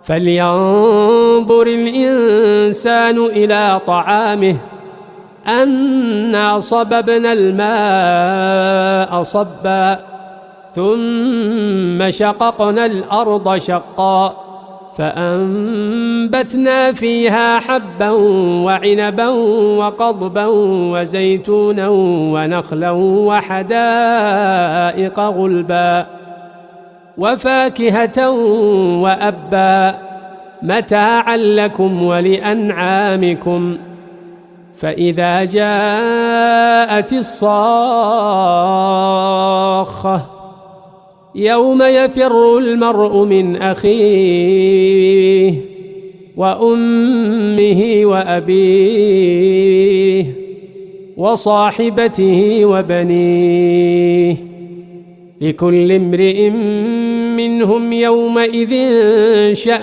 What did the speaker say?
فلينظر الإنسان إلى طعامه أنا صببنا الماء صبا ثم شققنا الأرض شقا فأنبتنا فيها حبا وعنبا وقضبا وزيتونا ونخلا وحدائق غلبا وفاكهة وأبا متاعا لكم ولأنعامكم فإذا جاءت الصاخة يوم يفر المرء من أخيه وأمه وأبيه وصاحبته وبنيه لكل امرئ منهم يومئذ شأن